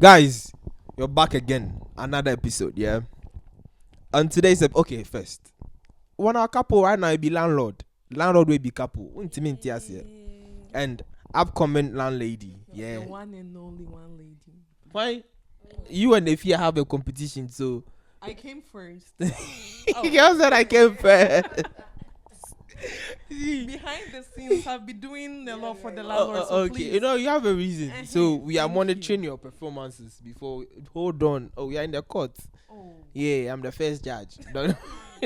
Guys, you're back again. Another episode, yeah? And today's okay, first. One our couple right now will be landlord. Landlord will be couple. And upcoming landlady. Yeah. The one and only one lady. Why? You and Ifia have a competition, so I came first. Girl said I came first. Behind the scenes, I've been doing a lot for the landlord. So Okay, please. you know you have a reason. So we are monitoring your performances before. Hold on. Oh, we are in the court. Oh. Yeah, I'm the first judge. The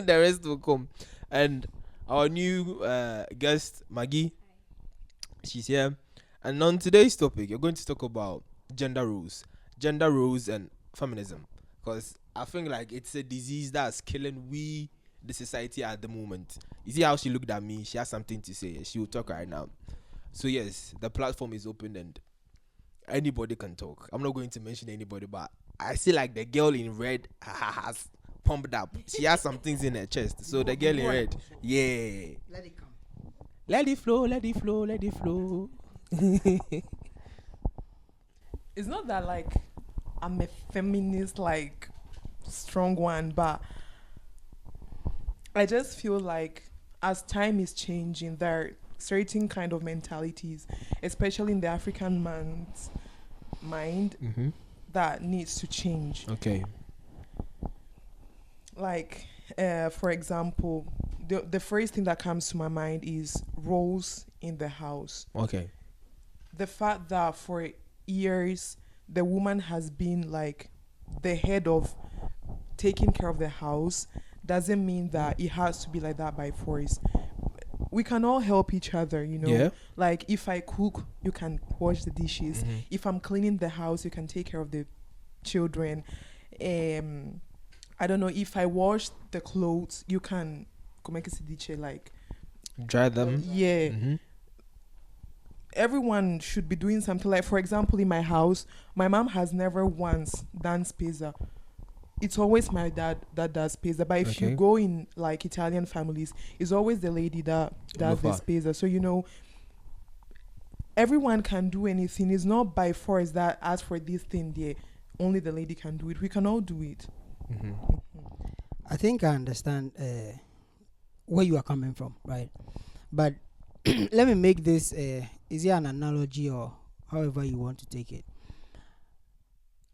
rest will come. And our new guest, Maggie, she's here. And on today's topic, you're going to talk about gender roles and feminism. Because I think like it's a disease that's killing the society at the moment. You see how she looked at me? She has something to say. She will talk right now. So yes, the platform is open and anybody can talk. I'm not going to mention anybody, but I see like the girl in red has pumped up. She has some things in her chest. So the girl in red, yeah. Let it come. Let it flow, let it flow, let it flow. It's not that like I'm a feminist, like strong one, but I just feel like as time is changing, there are certain kind of mentalities, especially in the African man's mind, that needs to change. Okay. Like, for example, the first thing that comes to my mind is roles in the house. Okay. The fact that for years the woman has been like the head of taking care of the house doesn't mean that it has to be like that by force. We can all help each other, you know. Yeah. Like if I cook, you can wash the dishes. If I'm cleaning the house, you can take care of the children. I don't know, if I wash the clothes, you can like Dry them. yeah. Everyone should be doing something. Like for example, in my house, my mom has never once done spesa. It's always my dad that does spesa. But if you go in like Italian families, it's always the lady that does the spesa. So you know, everyone can do anything. It's not by force that as for this thing there, only the lady can do it. We can all do it. I think I understand where you are coming from, right? But let me make this, is it an analogy or however you want to take it?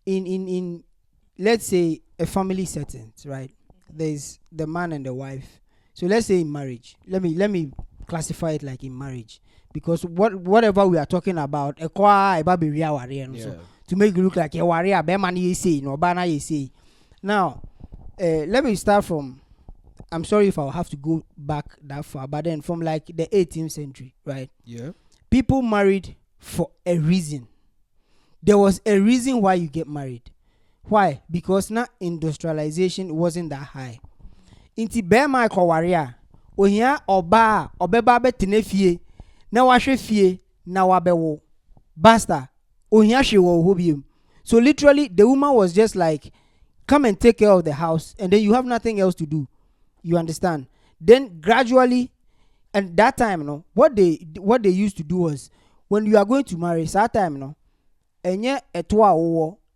In let's say a family setting, right? There's the man and the wife. So let's say in marriage. Let me classify it like in marriage, because whatever we are talking about, so to make it look like a warrior, now let me start from, I'm sorry if I'll have to go back that far, but then from like the 18th century, right? Yeah. People married for a reason. There was a reason why you get married. Why? Because now industrialization wasn't that high. Inti bema ko warrior, ohia oba obeba betene fie, na wahwe fie na wabewo. Basta, ohia hwe wo biom. So literally the woman was just like, come and take care of the house, and then you have nothing else to do. You understand? Then gradually, and that time, what they used to do was, when you are going to marry, that time, and yet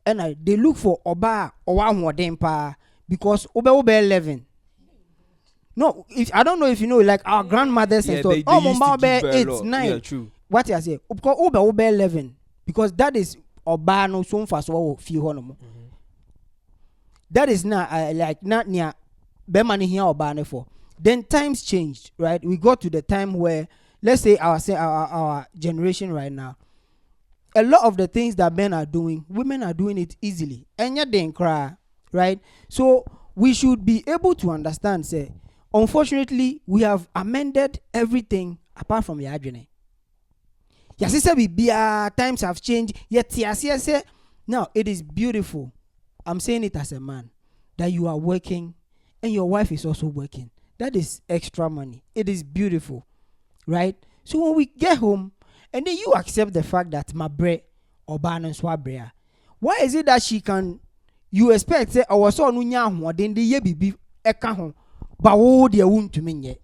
and they look for oba or one pa, because obe 11. No, I don't know if you know, like our grandmothers and stuff. It's 9. Yeah, true. What I say? Because obe 11, because that is oba no so fast or few honomo. That is not like not near Bemani here or Bane for. Then times changed, right? We got to the time where, let's say our generation right now, a lot of the things that men are doing, women are doing it easily, and yet they cry, right? So we should be able to understand. Say, unfortunately, we have amended everything apart from the agony. Yes, times have changed. Yet yes. Now it is beautiful. I'm saying it as a man, that you are working and your wife is also working. That is extra money. It is beautiful, right? So when we get home and then you accept the fact that my bre or ban and swabrea, why is it that you expect say our son unya then the ye be eka home, but oh dear won't to me yet.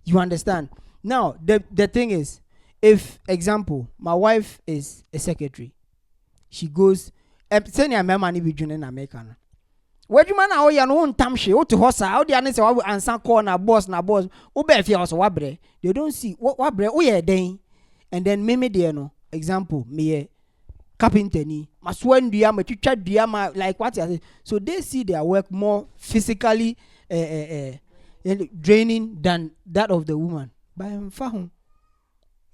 You understand? Now the thing is, if example, my wife is a secretary, she goes senior member ni be dwene na America no wadwuma na oya no ntam hwe wo to hosa wo dia ne se wa ansa call na boss wo be fie hoso wa bre they don't see wa bre wo ye den and then me there no example me carpenter ni maso ndua matwitwa dua ma like what you say so they see their work more physically draining than that of the woman by mfa ho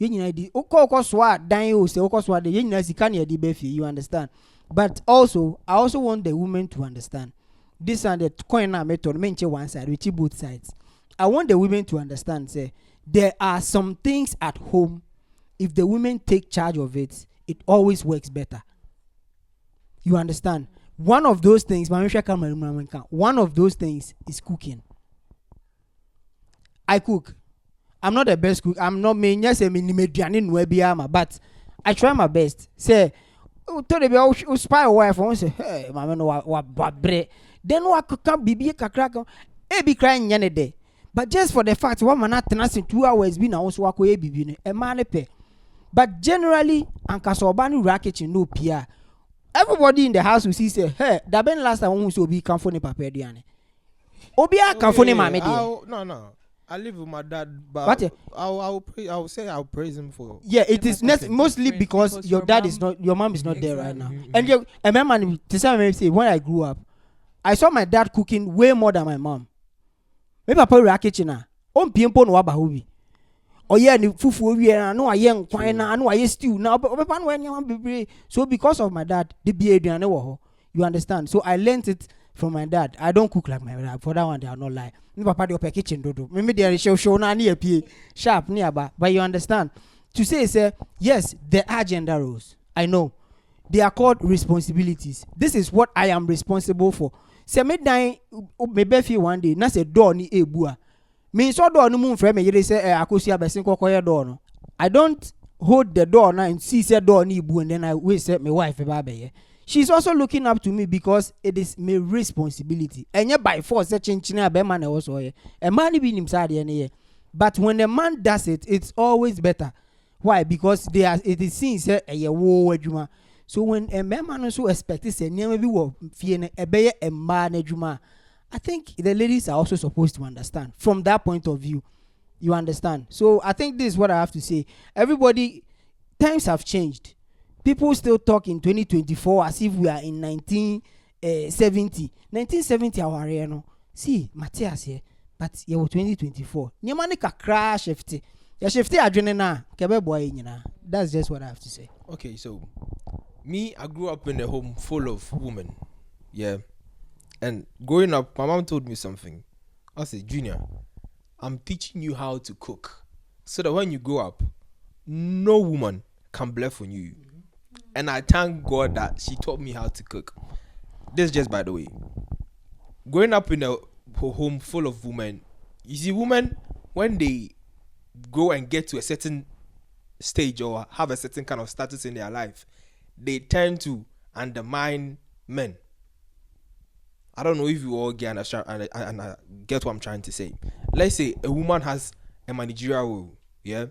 yenyina di okọ a dan o se okọ a de yenyina sika na de be fie you understand but also I also want the women to understand this and the coin na method menche one side which both sides I want the women to understand say there are some things at home if the women take charge of it always works better. You understand? One of those things, one of those things is cooking. I cook. I'm not the best cook. I'm not me. Yes, but I try my best. Say, spy wife. I say, hey, mama, no, what bread? Then what cook be crack? Be crying any day. But just for the fact, one man at 2 hours, be now also be a man pay. But generally, Ankasobani racket no pia. Everybody in the house will see say, hey, that been last time we be come for the papa diane. Obia come for the mammy. No. I live with my dad, but I'll say I'll praise him for. Yeah, it is mostly because your dad is not, your mom is not there right now. And you remember to say when I grew up, I saw my dad cooking way more than my mom. Maybe papa racket na. Piempo no abahubi. Oh yeah, ni fufu we no aye nkwan na no aye stew na obepa no anyam bebre so because of my dad the be aduane wo ho you understand so I learned it from my dad. I don't cook like my dad for that one they are not lie me papa dey open kitchen dodo me dey show na na apie sharp ni aba but you understand to say yes there are gender roles I know they are called responsibilities. This is what I am responsible for. Say me dan me be fi one day na say door ni ebua me so door no mu frame me yere say akosi abesin kokoye door no I don't hold the door now and see say door ni ibu and then I wait say my wife ba be she's also looking up to me because it is my responsibility enye by force say chinchina abema na wo so ye e man bi nim sade ye but when the man does it it's always better. Why? Because it is seen say eye wo adwuma so when a man no so expect say niam bi wo fie na ebeye e ma na adwuma I think the ladies are also supposed to understand from that point of view. You understand? So I think this is what I have to say. Everybody, times have changed. People still talk in 2024 as if we are in 1970. 1970 our no. See, Matthias here, but you 2024. Nyamani ka crash shifty. Ya shifty adwene na kebe boy nyina. That's just what I have to say. Okay, so me, I grew up in a home full of women. Yeah. And growing up, my mom told me something. I said, Junior, I'm teaching you how to cook so that when you grow up, no woman can bluff on you. And I thank God that she taught me how to cook. This just by the way. Growing up in a home full of women, you see women, when they go and get to a certain stage or have a certain kind of status in their life, they tend to undermine men. I don't know if you all get and get what I'm trying to say. Let's say a woman has a managerial role, yeah,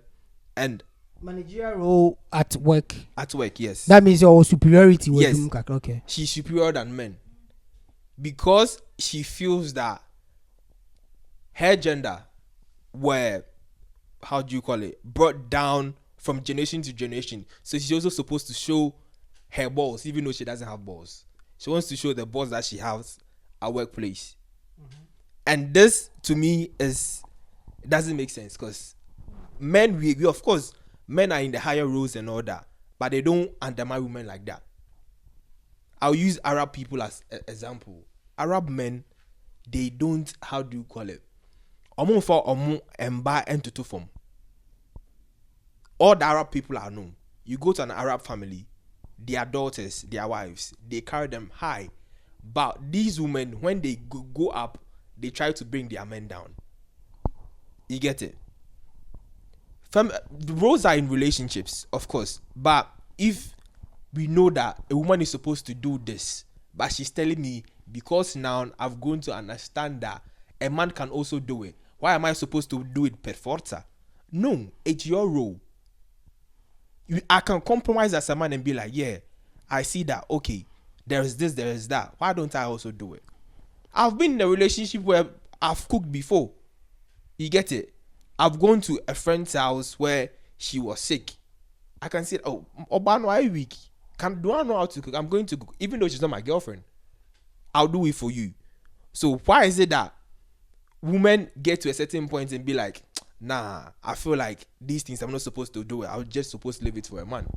and managerial role at work. At work, yes. That means your superiority. Yes. Okay. She's superior than men because she feels that her gender were, how do you call it, brought down from generation to generation. So she's also supposed to show her balls, even though she doesn't have balls. She wants to show the balls that she has at workplace. Mm-hmm. And this, to me, doesn't make sense because men, we of course, men are in the higher roles and all that, but they don't undermine women like that. I'll use Arab people as an example. Arab men, they don't, how do you call it? All the Arab people are known. You go to an Arab family, their daughters, their wives, they carry them high. But these women, when they go up, they try to bring their men down. You get it? The roles are in relationships, of course. But if we know that a woman is supposed to do this, but she's telling me, because now I've grown to understand that a man can also do it, why am I supposed to do it per forza? No, it's your role. I can compromise as a man and be like, yeah, I see that, okay, there is this, there is that. Why don't I also do it? I've been in a relationship where I've cooked before. You get it? I've gone to a friend's house where she was sick. I can say, oh, Obano, I week. Do I know how to cook? I'm going to cook. Even though she's not my girlfriend, I'll do it for you. So why is it that women get to a certain point and be like, nah, I feel like these things I'm not supposed to do it. I'm just supposed to leave it for a man.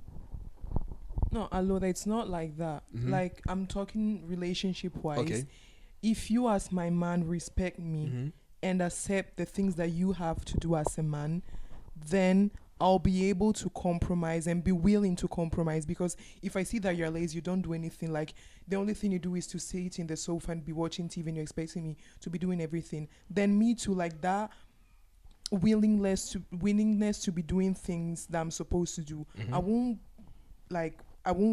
No, Aloda, it's not like that. Like, I'm talking relationship-wise. Okay. If you as my man respect me and accept the things that you have to do as a man, then I'll be able to compromise and be willing to compromise. Because if I see that you're lazy, you don't do anything, like the only thing you do is to sit in the sofa and be watching TV and you're expecting me to be doing everything, then me too, like that willingness to be doing things that I'm supposed to do. I won't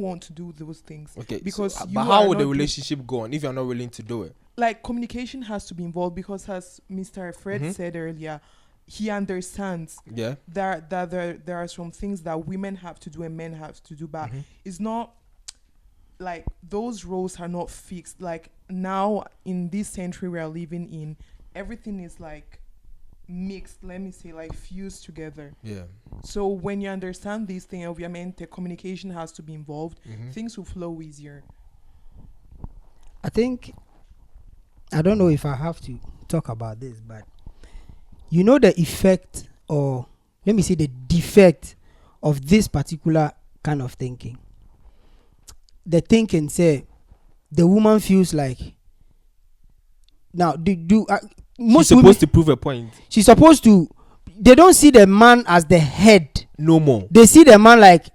want to do those things. Okay. Because so, you but how are would the not relationship go on if you're not willing to do it? like communication has to be involved, because as Mr. Fred said earlier, he understands Yeah. that there are some things that women have to do and men have to do, but it's not like those roles are not fixed. Like now in this century we are living in, everything is like mixed, let me say, like fused together. Yeah. So when you understand these things, obviously communication has to be involved, things will flow easier. I think, I don't know if I have to talk about this, but you know the effect, or let me say the defect of this particular kind of thinking. The thinking say the woman feels like, now She's supposed to prove a point. she's supposed to, they don't see the man as the head. No more. They see the man like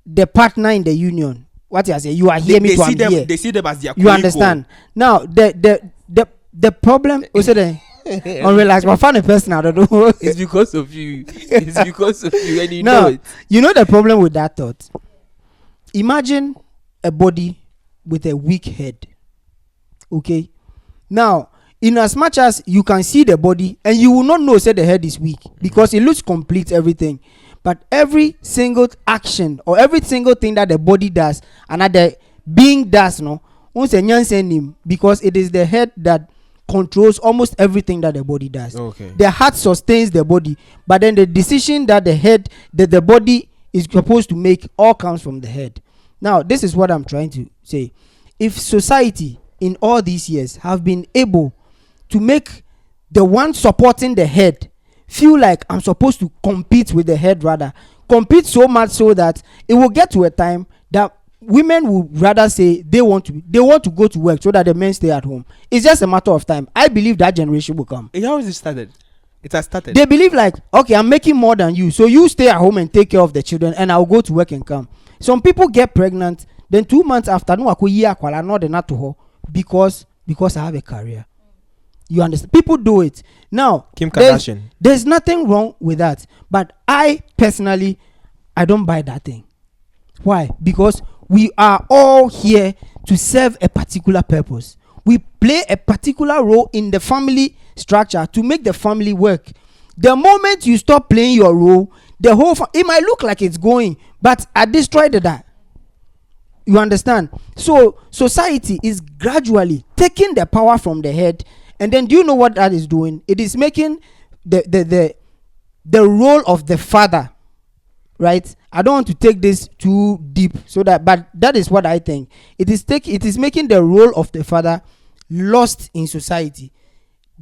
the partner in the union. What you say? You are here, me to I'm here. They see them as their You understand? Now the problem also the unrealized, but find a person I don't know. It's because of you. It's because of you, and you Now, know it. you know the problem with that thought. Imagine a body with a weak head. Okay. Now, in as much as you can see the body and you will not know say the head is weak because it looks complete, everything, but every single action or every single thing that the body does, another being does, no, because it is the head that controls almost everything that the body does. Okay. The heart sustains the body, but then the decision that the body is supposed to make all comes from the head. Now, this is what I'm trying to say. If society in all these years have been able to make the one supporting the head feel like I'm supposed to compete with the head, rather compete so much so that it will get to a time that women would rather say they want to go to work so that the men stay at home. It's just a matter of time. I believe that generation will come. How has it started? It has started. They believe like, okay, I'm making more than you, so you stay at home and take care of the children and I'll go to work and come. Some people get pregnant, then 2 months after, no, because I have a career. You understand? People do it. Now, Kim Kardashian. There's nothing wrong with that. But I personally, I don't buy that thing. Why? Because we are all here to serve a particular purpose. We play a particular role in the family structure to make the family work. The moment you stop playing your role, the whole it might look like it's going, but I destroyed that. You understand? So society is gradually taking the power from the head, and then do you know what that is doing? It is making the role of the father, right? I don't want to take this too deep, but that is what I think. It is making the role of the father lost in society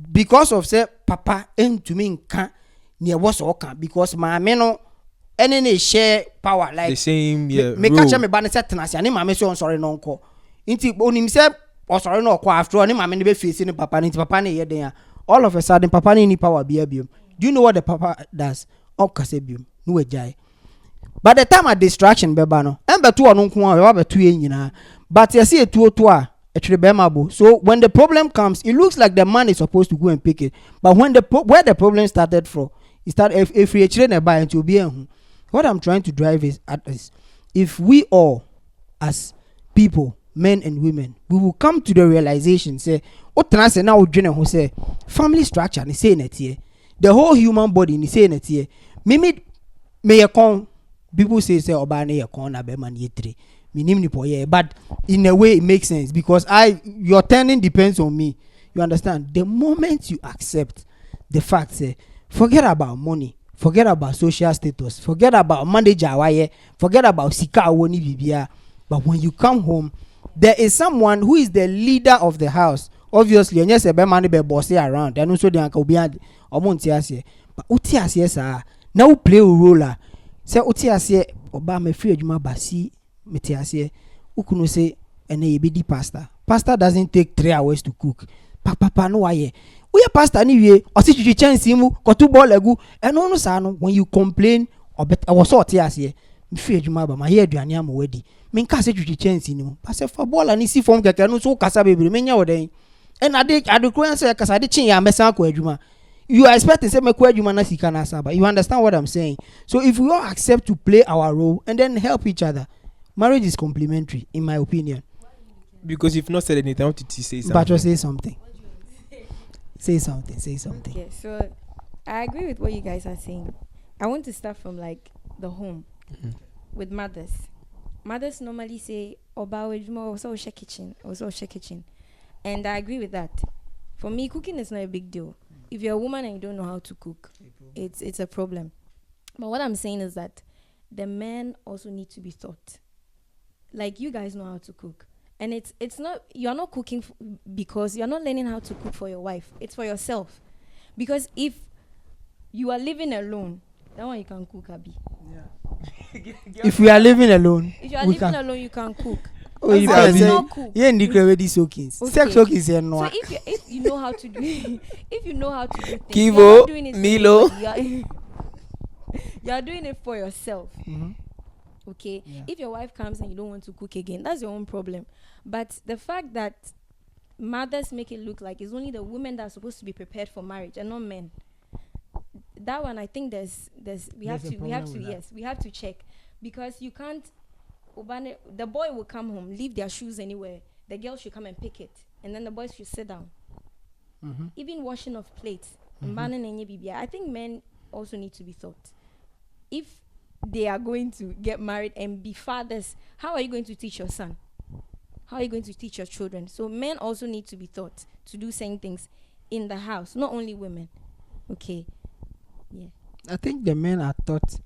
because of say papa and to me can near was okay because my men any share power like the same me catch me ban set na say ma me so sorry no nko nti onim say o sorry no kwa after oni ma me be face ni papa nti papa na ye den all of a sudden papa ni power bia biom. Do you know what the papa does? Okase biom no ejai. By the time a distraction beba no embe to ono nko a be to nyina, but you see etuo to a etrebemabo. So when the problem comes, it looks like the man is supposed to go and pick it, but when where the problem started from, it started if we children buy into be what I'm trying to drive is if we all as people, men and women, we will come to the realization say what can I say now who say family structure ni say net here, the whole human body ni say net here, me kon people say oba na ye kon na be man ye 3, but in a way it makes sense because your turning depends on me. You understand? The moment you accept the fact, say, forget about money, forget about social status, forget about manager, forget about sika woni bibia. But when you come home, there is someone who is the leader of the house. Obviously, and yes, a man be bossy around, and also the uncle behind omontiasie. But utiasie sa now play a role. Say utiasie oba me free adwuma basi metiasie. Ukunu say ene yebedi pasta. Pasta doesn't take 3 hours to cook. Papa no waye. We a pasta anyway. Osi chichi chance mu kotu ball egu. Eno no sa no when you complain was so tiasie. Me free adwuma ba ma ye aduane am wedi. Me nka se chichi chance ni mu. Pa se for ball ani si form keke no so kasa bebre me nya woden. And I say because I did chin ya mesa ko adwuma. You are expecting say me ko adwuma na sika na saba. You understand what I'm saying? So if we all accept to play our role and then help each other, marriage is complementary in my opinion. Because you've not said anything, I want you to say something. But say something. Say something. Okay, so I agree with what you guys are saying. I want to start from like the home with mothers. Mothers normally say oba also kitchen, and I agree with that. For me, cooking is not a big deal. If you're a woman and you don't know how to cook, it's a problem. But what I'm saying is that the men also need to be taught. Like you guys know how to cook. And it's not, you're not cooking because you're not learning how to cook for your wife. It's for yourself. Because if you are living alone, that one you can cook, Abi. Yeah. If we are living alone, if you are living alone, you can cook. Oh, you can say, yeah, in the already soakings. Sex soakings here no. So if you know how to do, if you know how to do things, Kivo, Milo, you are doing it for yourself. Mm-hmm. Okay, yeah. If your wife comes and you don't want to cook again, that's your own problem. But the fact that mothers make it look like it's only the women that are supposed to be prepared for marriage and not men, that one I think we have to check, because you can't. The boy will come home, leave their shoes anywhere. The girl should come and pick it, and then the boys should sit down. Mm-hmm. Even washing of plates, I think men also need to be taught. If they are going to get married and be fathers, how are you going to teach your son? How are you going to teach your children? So men also need to be taught to do certain things in the house, not only women. Okay. Yeah. I think the men are taught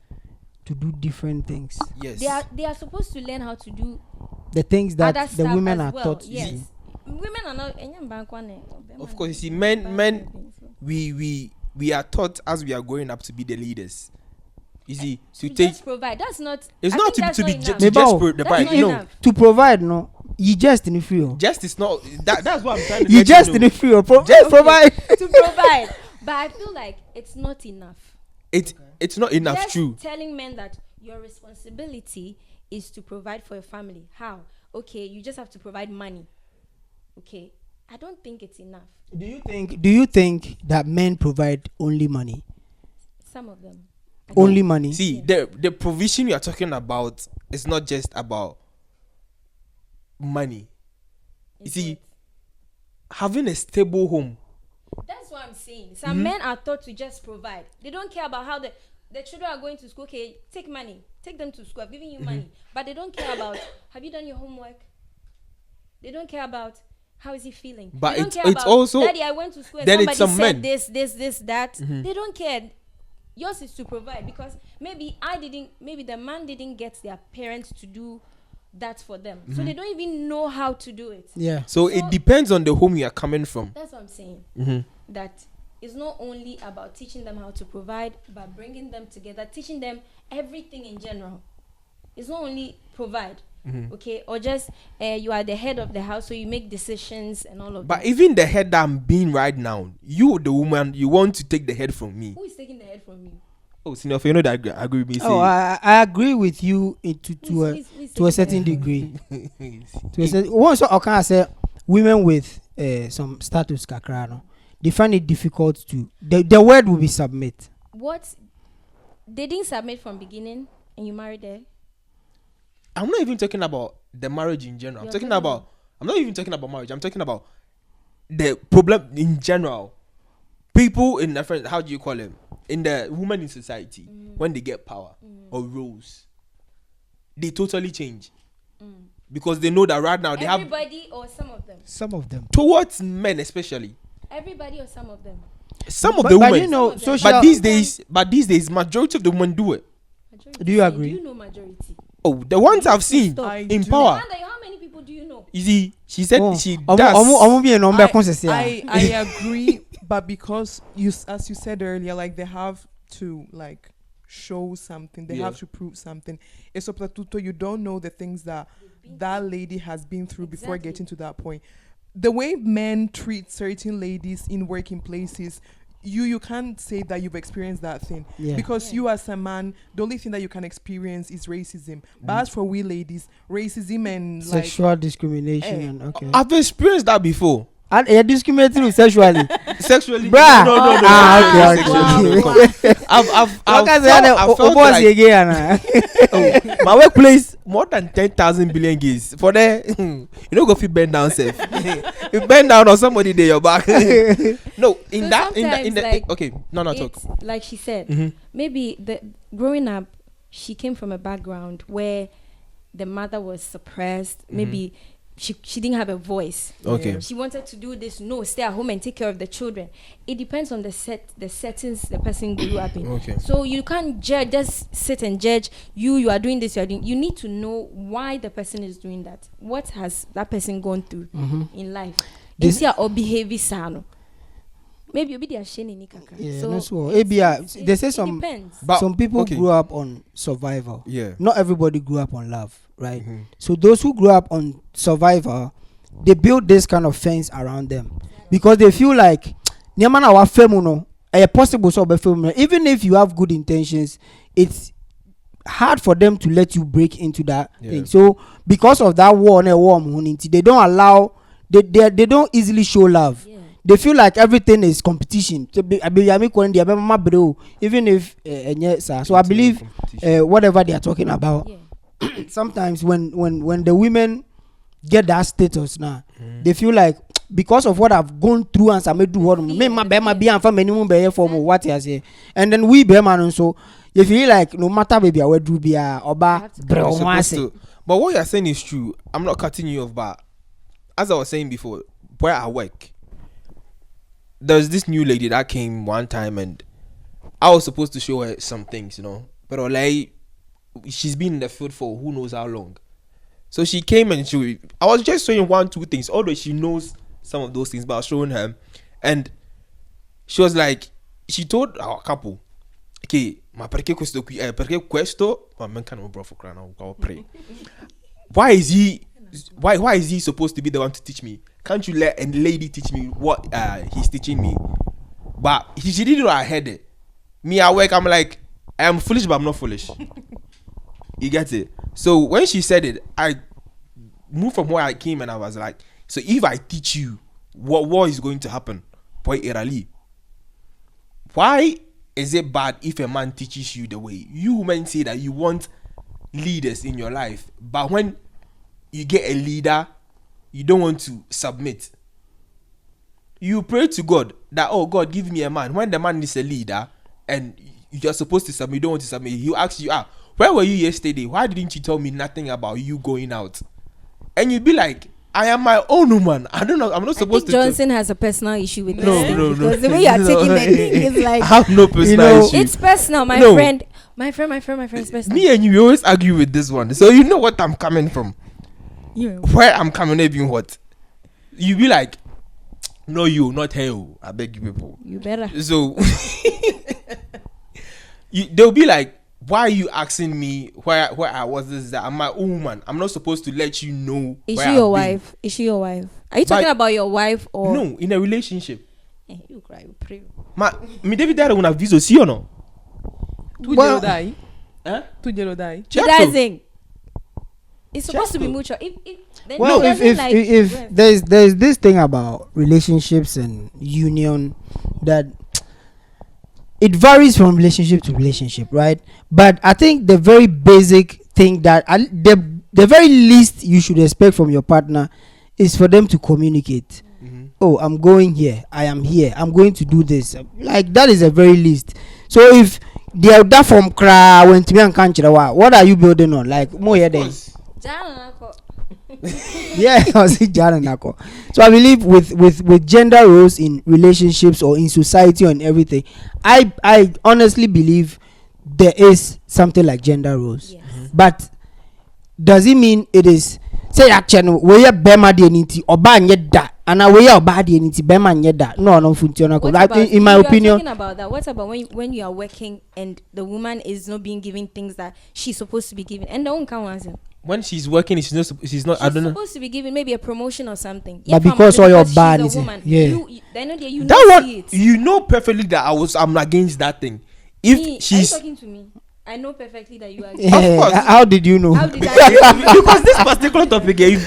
to do different things. Yes. They are supposed to learn how to do the things that the women are well. taught. Yes. Women are not. Of course, you see, men, we are taught as we are growing up to be the leaders. You see, to take just provide. That's not. It's not to be just provide. No, to provide. No, you just in the field. Just is not that. That's what I'm trying to. You just in the field. Just provide. To provide, but I feel like it's not enough. It's not enough. Just true. Telling men that your responsibility is to provide for your family. How? Okay, you just have to provide money. Okay, I don't think it's enough. Do you think that men provide only money? Some of them. Only money. See, the provision you are talking about is not just about money. You see, having a stable home. That's what I'm saying. Some men are taught to just provide. They don't care about how the children are going to school. Okay, take money. Take them to school. I'm giving you money. But they don't care about, have you done your homework? They don't care about, how is he feeling? But they don't care it's about, also, Daddy, I went to school and then somebody it's said this, that. They don't care. Yours is to provide, because maybe the man didn't get their parents to do that for them. So they don't even know how to do it. Yeah. So it depends on the home you are coming from. That's what I'm saying. That it's not only about teaching them how to provide, but bringing them together, teaching them everything in general. It's not only provide, okay, or just you are the head of the house, so you make decisions and all of that. But even the head that I'm being right now, you, the woman, you want to take the head from me. Who is taking the head from you? Oh, Senior, you know that I agree with me. Oh, I agree with you to a certain degree. Once I can say women with some status kakrano, they find it difficult to the word will be submit. What? They didn't submit from beginning and you married her? I'm not even talking about the marriage in general. I'm not even talking about marriage. I'm talking about the problem in general. People in different, how do you call them? In the women in society, when they get power or roles, they totally change. because they know that right now they have Everybody or some of them? Some of them. towards men especially. Everybody or some of them? Some of the women, But you know, Some of them. social. but these days, majority of the women do it. Majority Do you say, agree? Do you know majority? Oh, the ones I've seen Stop. I in do. power. Amanda, how many people do you know? You see, she said she does. Omo be a number consist. I agree, but because as you said earlier, like they have to like show something, they Yeah. have to prove something. It's soprattutto you don't know the things that that lady has been through before Exactly. getting to that point. The way men treat certain ladies in working places, you can't say that you've experienced that thing because Yeah. you as a man, the only thing that you can experience is racism. But as for we ladies, racism and like Sexual discrimination Eh. and okay. I've experienced that before. And you're discriminating sexually. Sexually, Bruh. no. Ah, Sexually, okay. no. I've felt boss like again. my workplace more than 10,000 billion gays for there. You know, go fit bend down safe. You bend down or somebody there your back. No, in So that in sometimes, the like, okay, no talk. It's like she said, Mhm. maybe growing up, she came from a background where the mother was suppressed. Maybe she didn't have a voice. Okay. She wanted to do this. No, stay at home and take care of the children. It depends on the settings the person grew up in. Okay. So you can't just sit and judge. You are doing this. You are doing. You need to know why the person is doing that. What has that person gone through in life? This- Is there or behavior sano? Maybe you'll be there shane ni kaka. Yeah, So no, so it's- ABR, they say it some depends. But some people okay. grew up on survival. Yeah. Not everybody grew up on love, right? Mhm. So those who grew up on survival, they build this kind of fence around them because they feel like niama na wa femu no possible so be femu no. Even if you have good intentions, it's hard for them to let you break into that thing. So because of that war they don't allow they don't easily show love. Yeah. They feel like everything is competition. So even if so I believe whatever they are talking about. Yeah. Sometimes when the women get that status now, they feel like because of what I've gone through and some do what me my be and family be for what you say, and then we be man so you feel like no matter baby I do be oba You're supposed to. But what you're saying is true. I'm not cutting you off, but as I was saying before, where I work, there's this new lady that came one time and I was supposed to show her some things, you know. But like she's been in the field for who knows how long. So she came and I was just showing 1-2 things, although she knows some of those things, but I was showing her. And she was like, she told our couple, okay, ma perché questo, ma manca no bro for crying out pray. Why is he supposed to be the one to teach me? Can't you let a lady teach me what he's teaching me? But she didn't know I heard it. Me at work, I'm like, I am foolish, but I'm not foolish. You get it? So when she said it, I moved from where I came and I was like, so if I teach you, what is going to happen? Boy, Irali. Why is it bad if a man teaches you the way? You women say that you want leaders in your life, but when you get a leader, you don't want to submit. You pray to God that, oh God, give me a man. When the man is a leader and you're supposed to submit, you don't want to submit, he asks you, where were you yesterday? Why didn't you tell me nothing about you going out? And you'd be like, I am my own woman. I don't know. I'm not supposed to. Johnson has a personal issue with No, this. no. Because the way you are taking the thing is like, I have no personal issue. it's personal. My No. friend, my friend's personal. Me and you, we always argue with this one. So you know what I'm coming from. Yeah. Where I'm coming, even what? You be like, no, you, not her. I beg you people. You better. So they'll be like, why are you asking me where I was? This that I'm my own woman. I'm not supposed to let you know. Is where she I've your been. wife? Is she your wife? Are you talking about your wife or No, in a relationship. You cry, you pray. Me David Dare una viso sí o no? Tu Well- jelo dai. Huh? Tu jelo dai. It Check doesn't. It's supposed to be Check. mutual. Then Well, he if doesn't like if there's this thing about relationships and union that it varies from relationship to relationship, right? But I think the very basic thing that the very least you should expect from your partner is for them to communicate. Mm-hmm. Oh, I'm going here. I am here. I'm going to do this. Like that is the very least. So if they are that from cry when to me and can't what are you building on? Like more here then. Yeah, I was Jana Nako. So I believe with gender roles in relationships or in society and everything, I honestly believe there is something like gender roles. Yes. But does it mean it is say actually we are bema de niti oba nye da and we are oba de niti bema nye da no function in my opinion. Talking about that, what about when you are working and the woman is not being given things that she's supposed to be given and the one can answer? When she's working, she's not. I don't know. Supposed to be given maybe a promotion or something. But because all your bad she's is a woman. yeah. You That one, see it. you know perfectly that I'm against that thing. If Me, she's are you talking to me? I know perfectly that you are. Yeah, Of course. how did you know? How did I? because this particular topic here,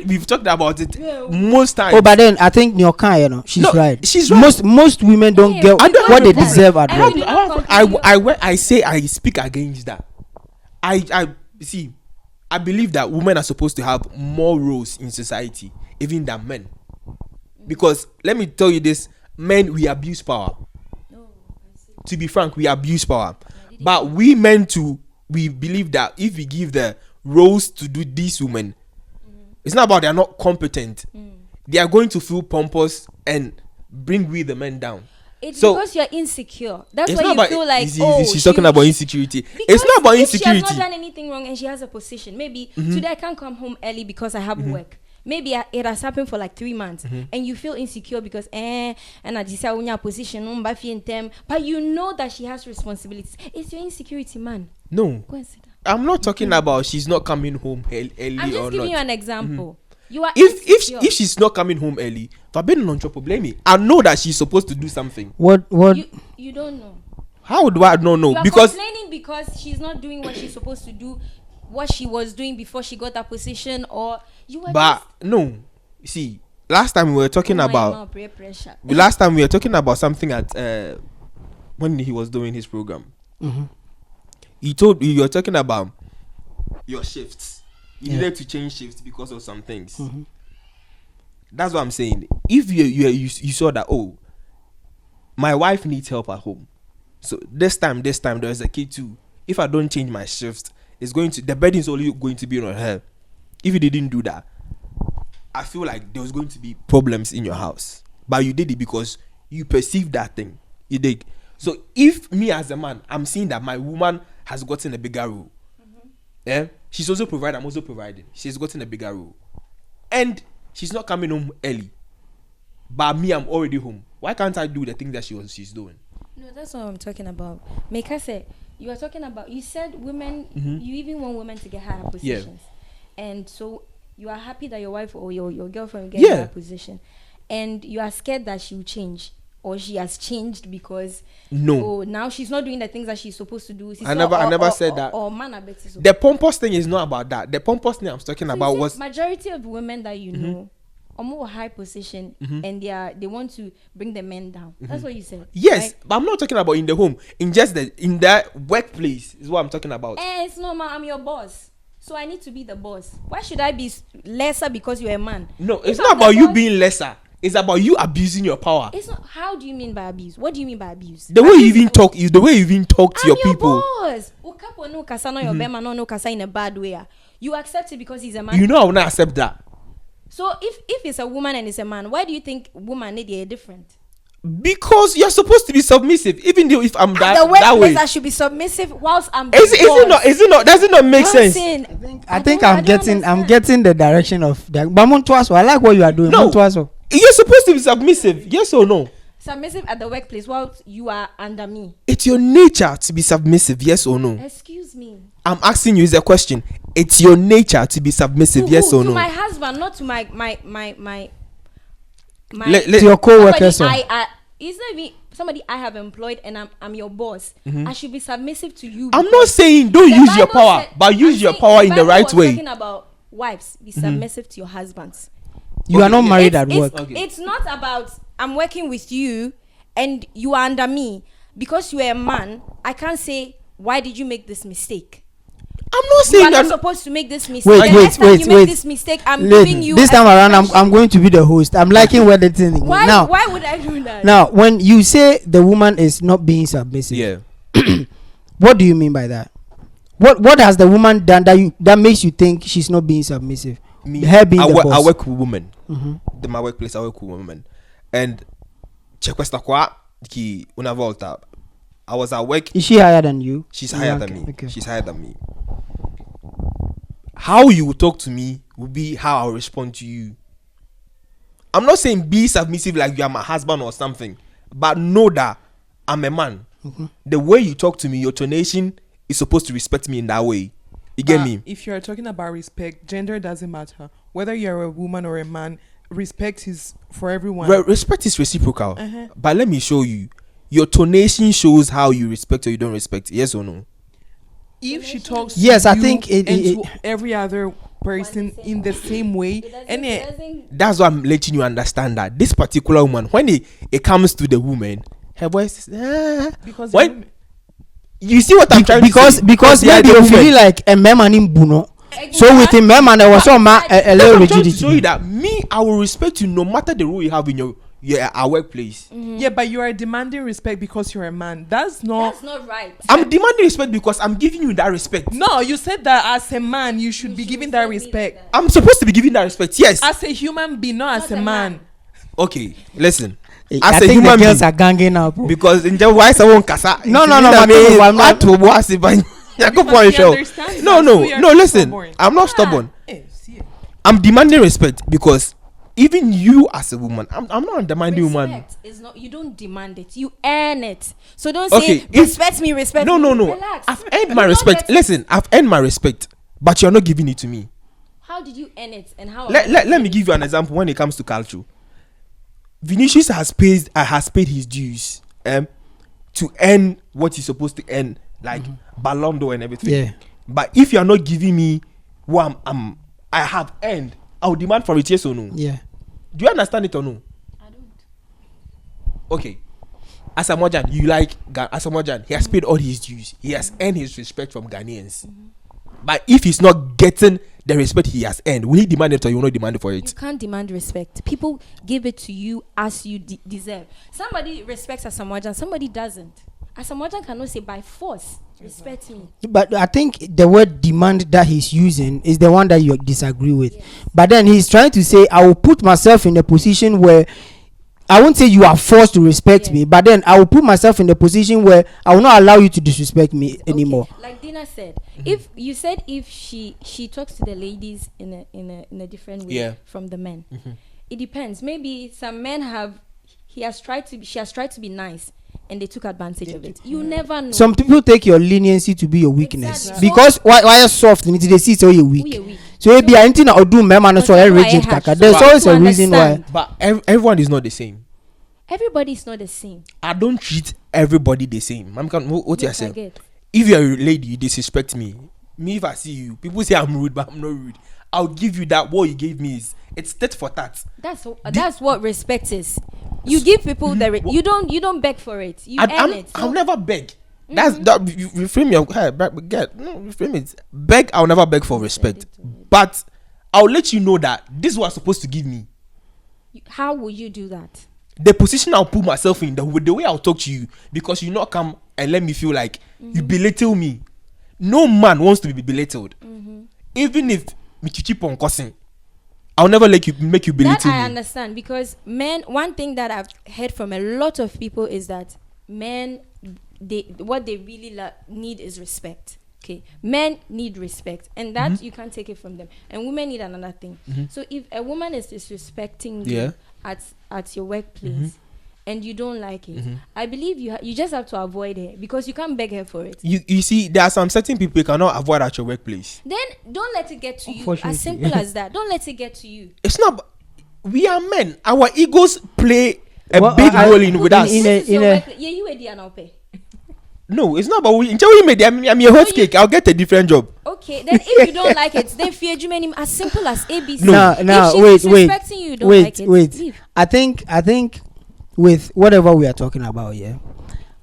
we've talked about it most times. Oh, but then I think Nyoka, you know, she's No, right. she's right. Most women don't Yeah, get I don't what they know that. deserve at I all. don't know. I say I speak against that. I see. I believe that women are supposed to have more roles in society, even than men. Because let me tell you this, men, we abuse power. To be frank, we abuse power. But we believe that if we give the roles to do these women, it's not about they're not competent. They are going to feel pompous and bring we the men down. It's So, because you're insecure. That's it's why not you about, feel like, she's talking about insecurity. Because It's not about if she insecurity. has not done anything wrong and she has a position, maybe today I can't come home early because I have work. Maybe it has happened for like 3 months, and you feel insecure because and I just say position, but you know that she has responsibilities. It's your insecurity, man. No, Go and sit down. I'm not talking about she's not coming home early I'm just or giving you not. an example. You are If she's not coming home early, for being on trouble, blame me. I know that she's supposed to do something. What you don't know. How do I not know? You are Because complaining because she's not doing what she's supposed to do, what she was doing before she got that position, or you are but no, see, last time we were talking about pressure. last time we were talking about something at when he was doing his program. You were talking about your shifts. You needed to change shifts because of some things. That's what I'm saying. If you saw that, oh, my wife needs help at home, so this time there's a kid too. If I don't change my shift, the burden is only going to be on her. If you didn't do that, I feel like there was going to be problems in your house. But you did it because you perceived that thing. You dig? So if me as a man, I'm seeing that my woman has gotten a bigger role. She's also providing, I'm also providing. She's gotten a bigger role. And she's not coming home early. But me, I'm already home. Why can't I do the thing that she's doing? No, that's what I'm talking about. Meka said, you said women, you even want women to get higher positions. And so you are happy that your wife or your girlfriend will get higher position. And you are scared that she will change. Or she has changed because now she's not doing the things that she's supposed to do. I never said that. The pompous thing is not about that. The pompous thing I'm talking about was majority of women that you know are more high position and they want to bring the men down. That's what you said. Yes, right? but I'm not talking about in the home. In that workplace is what I'm talking about. It's normal. I'm your boss. So I need to be the boss. Why should I be lesser because you're a man? No, it's not about you being lesser. It's about you abusing your power. It's not. How do you mean by abuse? What do you mean by abuse? The way you even talk is the way you even talk to your people. Boss. Okapo no kasa no your bema no kasa in a bad way. You accept it because he's a man. You know I will not accept that. So if it's a woman and it's a man, why do you think woman need a different? Because you're supposed to be submissive, even though if I'm that way. I should be submissive whilst I'm. Is it not? Does it not make sense? I think I'm getting the direction of that. But Montwaso, I like what you are doing. No. Montwaso. You're supposed to be submissive, yes or no? Submissive at the workplace while you are under me. It's your nature to be submissive, yes or no? Excuse me. I'm asking you is a question. It's your nature to be submissive, yes or no? To my husband, not to my to your co-workers. It's not even somebody I have employed and I'm your boss. I should be submissive to you. I'm not saying don't use your power, but use your power in the right way. Talking about wives, be submissive to your husbands. You are not married at work. It's not about I'm working with you and you are under me. Because you are a man, I can't say, why did you make this mistake? I'm not saying you are not supposed to make this mistake. Next time you make this mistake, I'm giving you. This time around, I'm going to be the host. I'm liking where the thing. Why would I do that? Now, when you say the woman is not being submissive, yeah, what do you mean by that? what has the woman done that makes you think she's not being submissive? Her being the boss. I work with women. Mm-hmm. In my workplace, I work with women, and check questa qua ki una volta. I was at work. Is she higher than you? She's higher than me. Okay. She's higher than me. How you will talk to me will be how I'll respond to you. I'm not saying be submissive like you are my husband or something, but know that I'm a man. Mm-hmm. The way you talk to me, your tonation is supposed to respect me in that way. You get me? If you're talking about respect, gender doesn't matter. Whether you're a woman or a man, respect is for everyone. Respect is reciprocal. But let me show you. Your tonation shows how you respect or you don't respect. Yes or no? If she talks yes, to I you think and to every other person in the same way, that's why I'm letting you understand that this particular woman, when it comes to the woman, her voice is because when you see what I'm trying to say, because maybe you feel like a man in Buno. So with him, man, there was some a little rigidity. Show you that I will respect you no matter the role you have in our workplace. Yeah, but you are demanding respect because you're a man. That's not right. I'm demanding respect because I'm giving you that respect. No, you said that as a man you should be giving that respect. I'm supposed to be giving that respect. Yes. As a human being, not as a man. Okay, listen. I think the girls are ganging up because in why someone kasa. No. No. Listen. I'm not stubborn. I'm demanding respect because even you as a woman, I'm not a demanding woman. Is not, you don't demand it, you earn it. So don't say respect me. No. Relax. I've earned my respect. Listen, I've earned my respect, but you're not giving it to me. How did you earn it and how? Let me give you an example when it comes to culture. Vinicius has paid his dues to earn what he's supposed to earn, like Ballon d'Or and everything. Yeah. But if you are not giving me what I have earned, I'll demand for it, yes or no? Yeah. Do you understand it or no? I don't. Okay. Asamoah, you like Asamoah? He has paid all his dues. He has earned his respect from Ghanaians. But if he's not getting the respect he has earned, will he demand it or you will not demand it for it? You can't demand respect. People give it to you as you deserve. Somebody respects Asamoah, somebody doesn't. Asamoah cannot say by force, respect me. But I think the word demand that he's using is the one that you disagree with. Yes. But then he's trying to say, I will put myself in a position where I won't say you are forced to respect me, but then I will put myself in a position where I will not allow you to disrespect me anymore. Like Dina said, if you said if she talks to the ladies in a different way from the men, it depends. Maybe some men she has tried to be nice and they took advantage of it. You never know. Some people take your leniency to be your weakness. Exactly. Because why are soft and they see so you're weak. So maybe anything or do man so rigid kaka. There's always a reason why. But everyone is not the same. Everybody is not the same. I don't treat everybody the same. What you say? If you're a lady, you disrespect me. Me, if I see you, people say I'm rude, but I'm not rude. I'll give you that. What you gave me it's tat for tat. That's what respect is. You give people you don't beg for it. You earn it. I'll never beg. That's that. You frame your reframe it. Beg. I'll never beg for respect. But I'll let you know that this is what I'm supposed to give me. How will you do that? The position I'll put myself in, the way I'll talk to you, because you not come and let me feel like you belittle me. No man wants to be belittled. Even if me keep on cussing, I'll never make you belittle that me. I understand, because men, one thing that I've heard from a lot of people is that men, what they really need is respect. Okay, men need respect, and that you can't take it from them. And women need another thing. So if a woman is disrespecting you at your workplace, and you don't like it, I believe you just have to avoid her, because you can't beg her for it. You see, there are some certain people you cannot avoid at your workplace. Then don't let it get to you. As simple as that. Don't let it get to you. It's not. We are men. Our egos play a big role with us. No, it's not about we. Until we made I'm a hot cake. I'll get a different job. Okay, then if you don't like it, then fear you many as simple as ABC. No, wait. I think with whatever we are talking about here,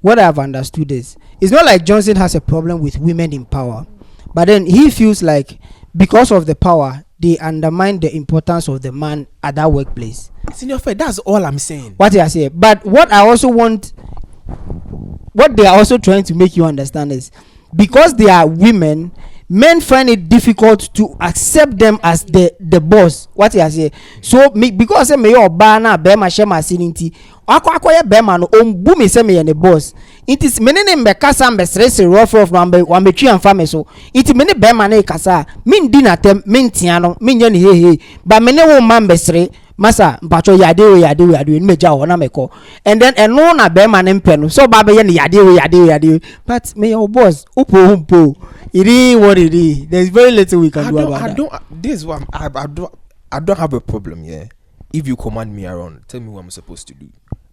what I've understood is it's not like Johnson has a problem with women in power, but then he feels like because of the power, they undermine the importance of the man at that workplace. It's in your face. That's all I'm saying. What I say, but what I also want. What they are also trying to make you understand is because they are women, men find it difficult to accept them as the boss. What you say? So me, because me your bana be ma shema sininti akwa be ma no ombu me say me the boss. It is menene mbe kasa mbe stress rough wa me twi amfa me so. It mene be ma na kasa min di na tem min tia no min ye ne he ba mene wo ma mbe stre masa mpacho yade ni meja ho na meko, and then eno na be ma ne mpe no so ba be ye ne yade, but me your boss upo it is what it is. There's very little we can do about that. This is what I don't have a problem. Yeah, if you command me around, tell me what I'm supposed to do,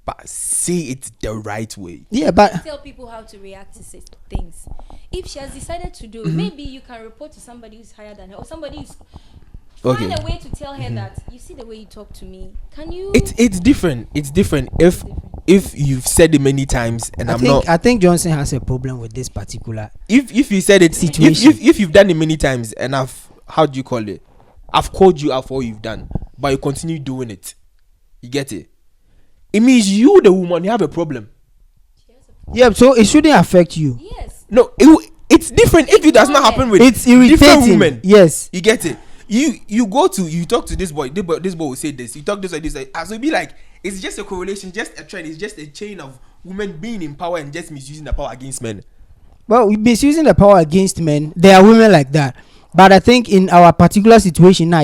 but say it the right way. Yeah, but tell people how to react to things. If she has decided to do, maybe you can report to somebody who's higher than her, or somebody who's find a way to tell her that you see the way you talk to me. Can you? It's different. It's different if you've said it many times and I think Johnson has a problem with this particular. If you said it situation, if you've done it many times and how do you call it? I've called you out for what you've done, but you continue doing it. You get it? It means you, the woman, you have a problem. Yeah, so it shouldn't affect you. Yes. No, it's different if it does not happen with it's irritating. Different women. Yes. You get it? You talk to this boy will say this, you talk this like this, so it'd be like it's just a correlation, just a trend, it's just a chain of women being in power and just misusing the power against men. Well, misusing the power against men, there are women like that, but I think in our particular situation now,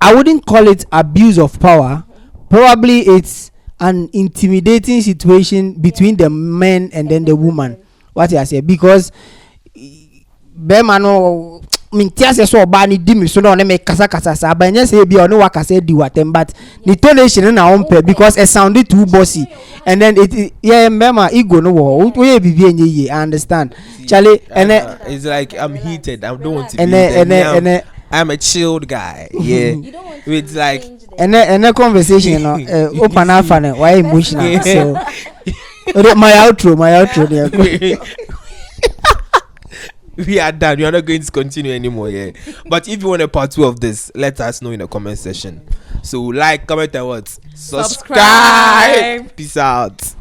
I wouldn't call it abuse of power. Probably it's an intimidating situation between the men and then the woman. What I say, because Bemano mintiase so ba ni di mi so na me kasa sa ba nya say bia no waka say di watem, but the tonation na on because it sounded too bossy, and then it remember ego no wo we bibi enye ye. I understand Charlie, and it's like I'm heated, I don't want to be I'm a chilled guy. Yeah. It's like and a conversation open up and why emotional. So my outro there. We are done. We are not going to continue anymore. Yeah. But if you want a part 2 of this, let us know in the comment section. So like, comment, and what? Subscribe. Peace out.